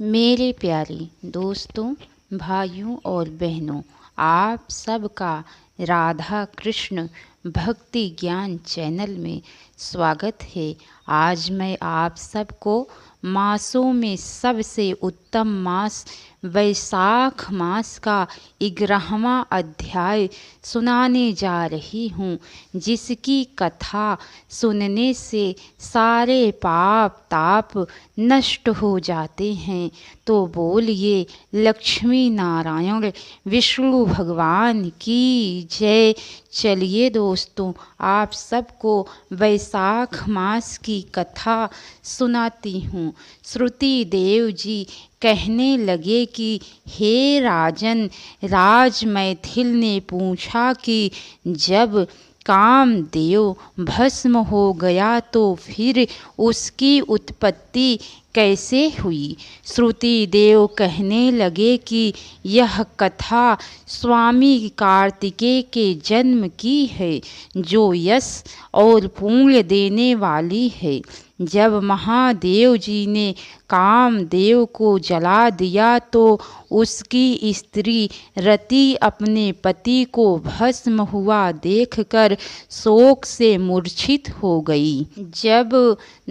मेरे प्यारे दोस्तों, भाइयों और बहनों, आप सबका राधा कृष्ण भक्ति ज्ञान चैनल में स्वागत है। आज मैं आप सबको मासों में सबसे उत्तम मास वैशाख मास का 11वां अध्याय सुनाने जा रही हूँ, जिसकी कथा सुनने से सारे पाप ताप नष्ट हो जाते हैं। तो बोलिए लक्ष्मी नारायण विष्णु भगवान की जय। चलिए दोस्तों, आप सबको वैशाख मास की कथा सुनाती हूँ। श्रुति देव जी कहने लगे कि हे राजन, राज मैथिल ने पूछा कि जब कामदेव भस्म हो गया तो फिर उसकी उत्पत्ति कैसे हुई। श्रुति देव कहने लगे कि यह कथा स्वामी कार्तिकेय के जन्म की है, जो यश और पुण्य देने वाली है। जब महादेव जी ने कामदेव को जला दिया तो उसकी स्त्री रति अपने पति को भस्म हुआ देखकर शोक से मूर्छित हो गई। जब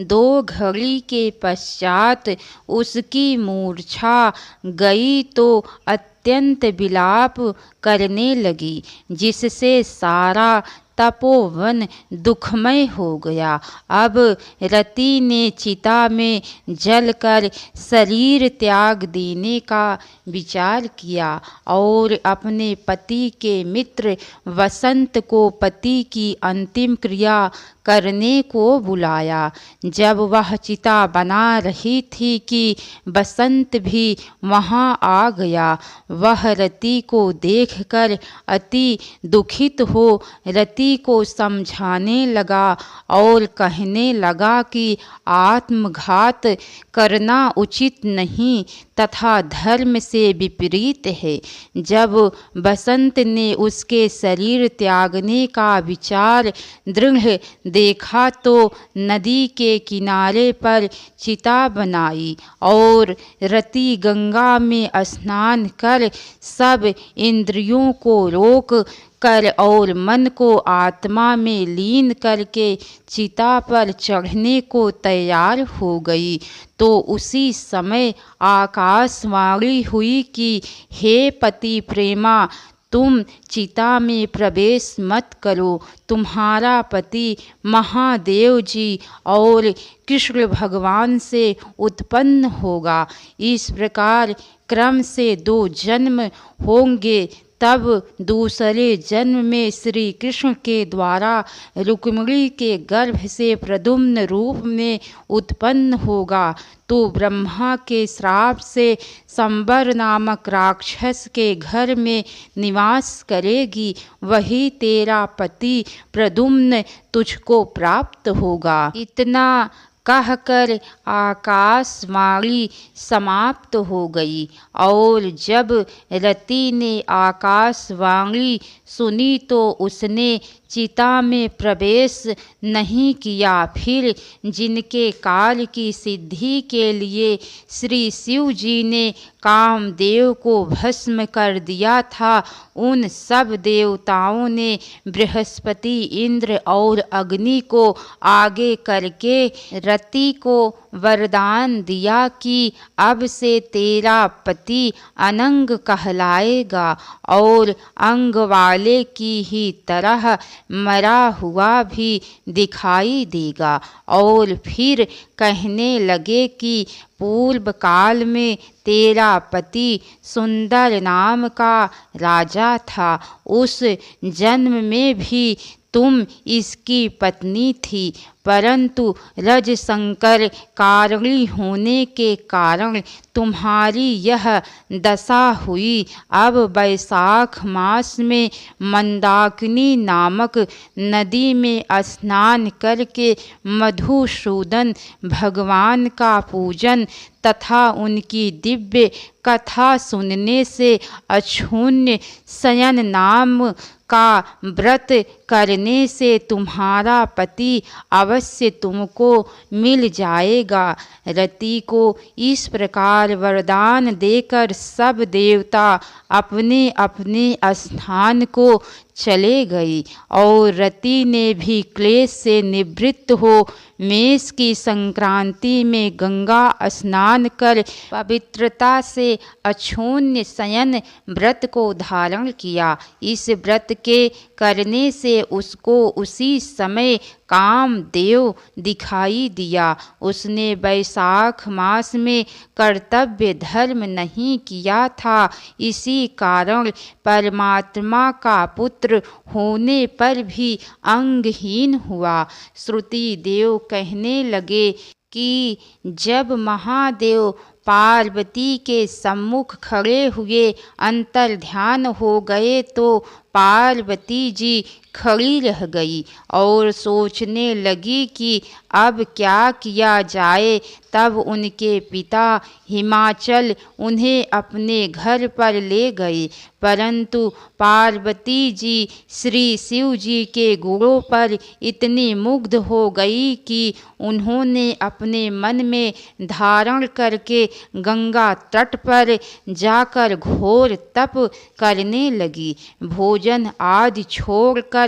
2 घड़ी के पश्चात उसकी मूर्छा गई तो अत्यंत विलाप करने लगी, जिससे सारा तपोवन दुखमय हो गया। अब रति ने चिता में जलकर शरीर त्याग देने का विचार किया और अपने पति के मित्र वसंत को पति की अंतिम क्रिया करने को बुलाया। जब वह चिता बना रही थी कि बसंत भी वहां आ गया। वह रति को देखकर अति दुखित हो रति को समझाने लगा और कहने लगा कि आत्मघात करना उचित नहीं तथा धर्म से विपरीत है। जब बसंत ने उसके शरीर त्यागने का विचार दृढ़ देखा तो नदी के किनारे पर चिता बनाई और रति गंगा में स्नान कर सब इंद्रियों को रोक कर और मन को आत्मा में लीन करके चिता पर चढ़ने को तैयार हो गई। तो उसी समय आकाशवाणी हुई कि हे पति प्रेमा, तुम चिता में प्रवेश मत करो, तुम्हारा पति महादेव जी और कृष्ण भगवान से उत्पन्न होगा। इस प्रकार क्रम से 2 जन्म होंगे। तब दूसरे जन्म में श्री कृष्ण के द्वारा रुक्मिणी के गर्भ से प्रद्युम्न रूप में उत्पन्न होगा। तो ब्रह्मा के श्राप से संबर नामक राक्षस के घर में निवास करेगी। वही तेरा पति प्रद्युम्न तुझको प्राप्त होगा। इतना कहकर आकाशवाणी समाप्त हो गई। और जब रति ने आकाशवाणी सुनी तो उसने चिता में प्रवेश नहीं किया। फिर जिनके काल की सिद्धि के लिए श्री शिव जी ने कामदेव को भस्म कर दिया था, उन सब देवताओं ने बृहस्पति, इंद्र और अग्नि को आगे करके रति को वरदान दिया कि अब से तेरा पति अनंग कहलाएगा और अंग वाले की ही तरह मरा हुआ भी दिखाई देगा। और फिर कहने लगे कि पूर्व काल में तेरा पति सुंदर नाम का राजा था। उस जन्म में भी तुम इसकी पत्नी थी, परंतु रजशंकर कारिणी होने के कारण तुम्हारी यह दशा हुई। अब वैशाख मास में मंदाकिनी नामक नदी में स्नान करके मधुसूदन भगवान का पूजन तथा उनकी दिव्य कथा सुनने से अक्षुण्य शयन नाम का व्रत करने से तुम्हारा पति अवश्य तुमको मिल जाएगा। रति को इस प्रकार वरदान देकर सब देवता अपने अपने स्थान को चले गई और रति ने भी क्लेश से निवृत्त हो मेष की संक्रांति में गंगा स्नान कर पवित्रता से अक्षोण्य शयन व्रत को धारण किया। इस व्रत के करने से उसको उसी समय कामदेव दिखाई दिया। उसने वैशाख मास में कर्तव्य धर्म नहीं किया था, इसी कारण परमात्मा का पुत्र होने पर भी अंगहीन हुआ। श्रुति देव कहने लगे कि जब महादेव पार्वती के सम्मुख खड़े हुए अंतर्ध्यान हो गए तो पार्वती जी खड़ी रह गई और सोचने लगी कि अब क्या किया जाए। तब उनके पिता हिमाचल उन्हें अपने घर पर ले गए, परंतु पार्वती जी श्री शिव जी के गुणों पर इतनी मुग्ध हो गई कि उन्होंने अपने मन में धारण करके गंगा तट पर जाकर घोर तप करने लगी। भोजन आदि छोड़कर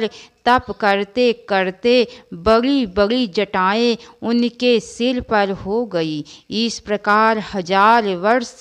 तप करते करते बड़ी बड़ी जटाएं उनके सिर पर हो गई। इस प्रकार 1000 वर्ष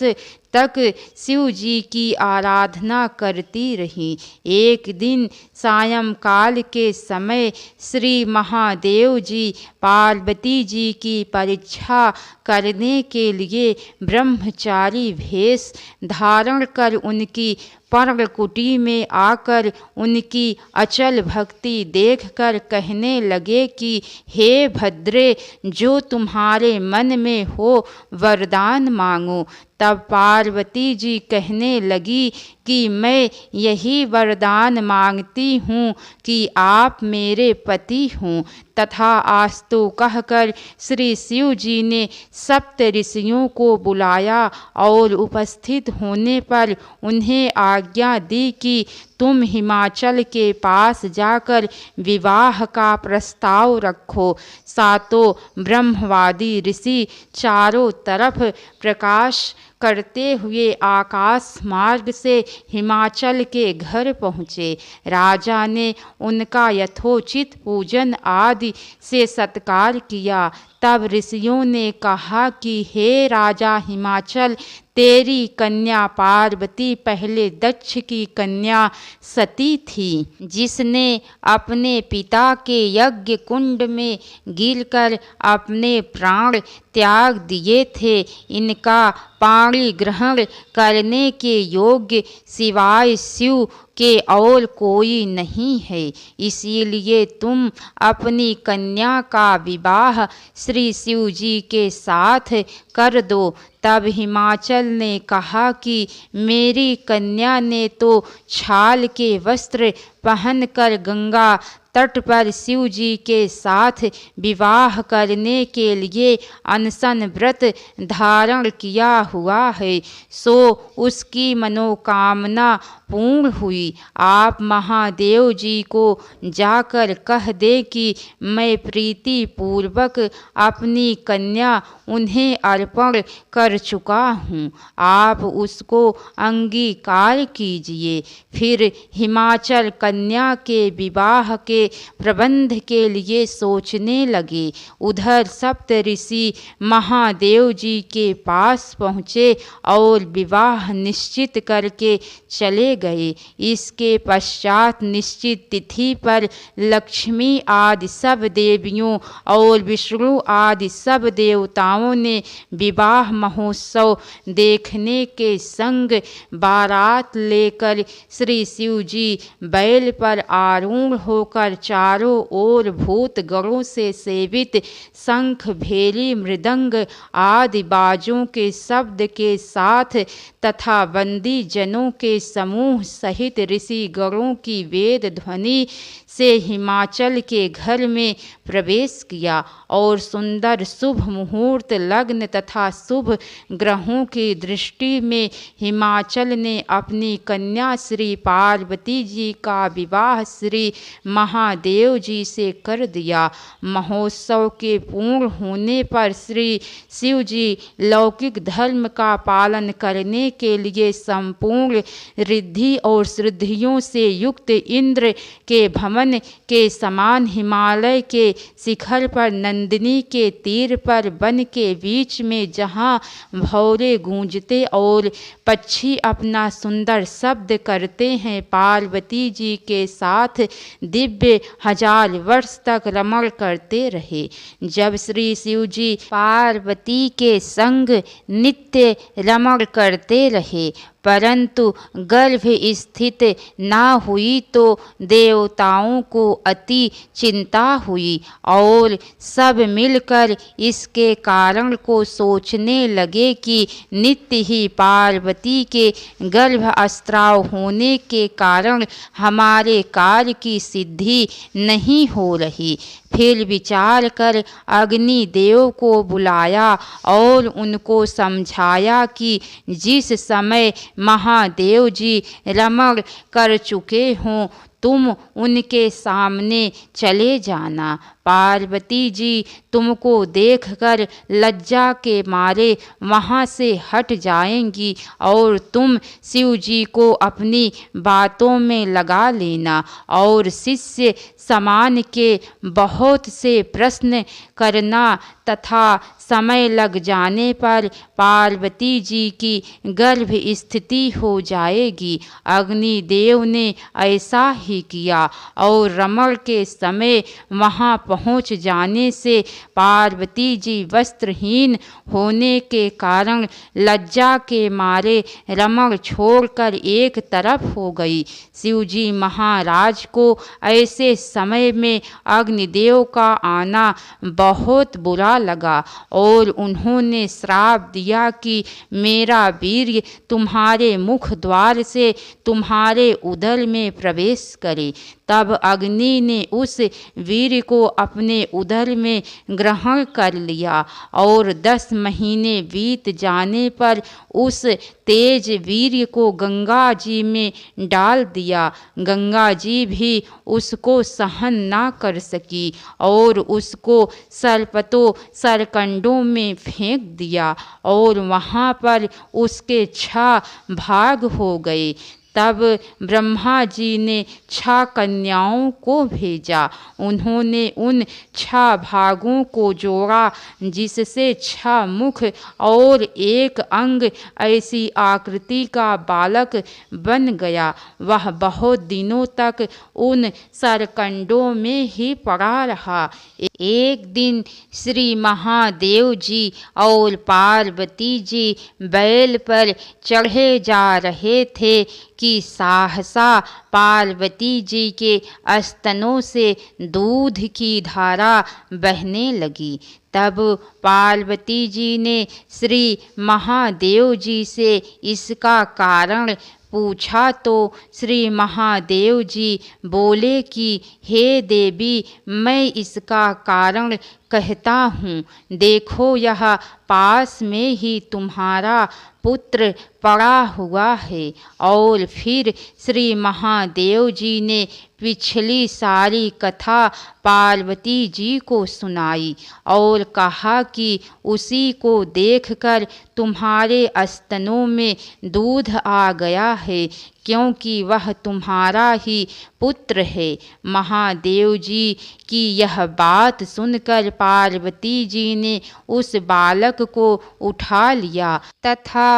तक शिव जी की आराधना करती रही। एक दिन सायंकाल के समय श्री महादेव जी पार्वती जी की परीक्षा करने के लिए ब्रह्मचारी भेष धारण कर उनकी पर्णकुटी में आकर उनकी अचल भक्ति देखकर कहने लगे कि हे भद्रे, जो तुम्हारे मन में हो वरदान मांगो। तब पार्वती जी कहने लगी कि मैं यही वरदान मांगती हूँ कि आप मेरे पति हों। तथा आस्तु कहकर श्री शिव जी ने सप्त ऋषियों को बुलाया और उपस्थित होने पर उन्हें आज्ञा दी कि तुम हिमाचल के पास जाकर विवाह का प्रस्ताव रखो। सातों ब्रह्मवादी ऋषि चारों तरफ प्रकाश करते हुए आकाश मार्ग से हिमाचल के घर पहुँचे। राजा ने उनका यथोचित पूजन आदि से सत्कार किया। तब ऋषियों ने कहा कि हे राजा हिमाचल, तेरी कन्या पार्वती पहले दक्ष की कन्या सती थी, जिसने अपने पिता के यज्ञ कुंड में गिरकर अपने प्राण त्याग दिए थे। इनका पाणी ग्रहण करने के योग्य सिवाय शिव के और कोई नहीं है, इसीलिए तुम अपनी कन्या का विवाह श्री शिव जी के साथ कर दो। तब हिमाचल ने कहा कि मेरी कन्या ने तो छाल के वस्त्र पहनकर गंगा तट पर शिव जी के साथ विवाह करने के लिए अनशन व्रत धारण किया हुआ है, सो उसकी मनोकामना पूर्ण हुई। आप महादेव जी को जाकर कह दे कि मैं प्रीति पूर्वक अपनी कन्या उन्हें अर्पण कर चुका हूँ, आप उसको अंगीकार कीजिए। फिर हिमाचल कन्या के विवाह के प्रबंध के लिए सोचने लगे। उधर सप्त ऋषि महादेव जी के पास पहुँचे और विवाह निश्चित करके चले गए। इसके पश्चात निश्चित तिथि पर लक्ष्मी आदि सब देवियों और विष्णु आदि सब देवताओं ने विवाह महोत्सव देखने के संग बारात लेकर श्री शिव जी बैल पर आरूढ़ होकर पर चारों ओर भूत गणों से सेवित शंख, भेरी, मृदंग आदि बाजों के शब्द के साथ तथा बंदी जनों के समूह सहित ऋषि गणों की वेद ध्वनि से हिमाचल के घर में प्रवेश किया और सुंदर शुभ मुहूर्त लग्न तथा शुभ ग्रहों की दृष्टि में हिमाचल ने अपनी कन्या श्री पार्वती जी का विवाह श्री महादेव जी से कर दिया। महोत्सव के पूर्ण होने पर श्री शिव जी लौकिक धर्म का पालन करने के लिए संपूर्ण रिद्धि और सिद्धियों से युक्त इंद्र के भवन के समान हिमालय के शिखर पर नंदिनी के तीर पर वन के बीच में, जहाँ भौरे गूंजते और पक्षी अपना सुंदर शब्द करते हैं, पार्वती जी के साथ दिव्य 1000 वर्ष तक रमण करते रहे। जब श्री शिव जी पार्वती के संग नित्य रमण करते रहे परंतु गर्भ स्थित न हुई तो देवताओं को अति चिंता हुई और सब मिलकर इसके कारण को सोचने लगे कि नित्य ही पार्वती के गर्भस्राव होने के कारण हमारे कार्य की सिद्धि नहीं हो रही। फिर विचार कर अग्नि देव को बुलाया और उनको समझाया कि जिस समय महादेव जी रमण कर चुके हों तुम उनके सामने चले जाना। पार्वती जी तुमको देखकर लज्जा के मारे वहाँ से हट जाएंगी और तुम शिव जी को अपनी बातों में लगा लेना और शिष्य समान के बहुत से प्रश्न करना तथा समय लग जाने पर पार्वती जी की गर्भ स्थिति हो जाएगी। अग्निदेव ने ऐसा ही किया और रमण के समय वहाँ पहुँच जाने से पार्वती जी वस्त्रहीन होने के कारण लज्जा के मारे रमण छोड़कर एक तरफ हो गई। शिव जी महाराज को ऐसे समय में अग्निदेव का आना बहुत बुरा लगा और उन्होंने श्राप दिया कि मेरा वीर्य तुम्हारे मुख द्वार से तुम्हारे उदर में प्रवेश करे। तब अग्नि ने उस वीर्य को अपने उदर में ग्रहण कर लिया और 10 महीने बीत जाने पर उस तेज वीर्य को गंगा जी में डाल दिया। गंगा जी भी उसको सहन ना कर सकी और उसको सरपतों सरकंडों में फेंक दिया और वहाँ पर उसके 6 भाग हो गए। तब ब्रह्मा जी ने 6 कन्याओं को भेजा। उन्होंने उन 6 भागों को जोड़ा जिससे 6 मुख और 1 अंग ऐसी आकृति का बालक बन गया। वह बहुत दिनों तक उन सरकंडों में ही पड़ा रहा। एक दिन श्री महादेव जी और पार्वती जी बैल पर चढ़े जा रहे थे कि सहसा पार्वती जी के स्तनों से दूध की धारा बहने लगी। तब पार्वती जी ने श्री महादेव जी से इसका कारण पूछा तो श्री महादेव जी बोले कि हे देवी, मैं इसका कारण कहता हूँ। देखो, यह पास में ही तुम्हारा पुत्र पड़ा हुआ है। और फिर श्री महादेव जी ने पिछली सारी कथा पार्वती जी को सुनाई और कहा कि उसी को देखकर तुम्हारे स्तनों में दूध आ गया है, क्योंकि वह तुम्हारा ही पुत्र है। महादेव जी की यह बात सुनकर पार्वती जी ने उस बालक को उठा लिया तथा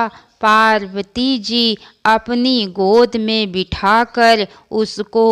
पार्वती जी अपनी गोद में बिठाकर उसको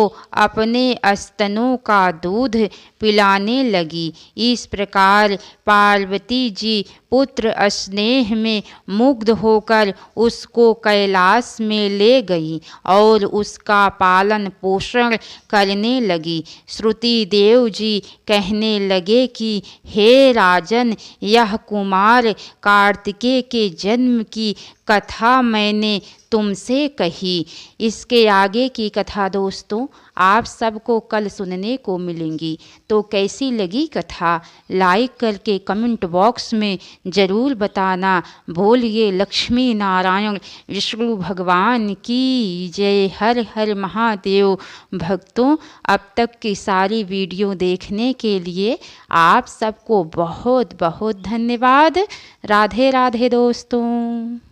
अपने स्तनों का दूध पिलाने लगी। इस प्रकार पार्वती जी पुत्र स्नेह में मुग्ध होकर उसको कैलाश में ले गई और उसका पालन पोषण करने लगी। श्रुति देव जी कहने लगे कि हे राजन, यह कुमार कार्तिकेय के जन्म की कथा मैंने तुमसे कही। इसके आगे की कथा दोस्तों आप सबको कल सुनने को मिलेंगी। तो कैसी लगी कथा लाइक करके कमेंट बॉक्स में ज़रूर बताना भूलिए। लक्ष्मी नारायण विष्णु भगवान की जय। हर हर महादेव। भक्तों, अब तक की सारी वीडियो देखने के लिए आप सबको बहुत बहुत धन्यवाद। राधे राधे दोस्तों।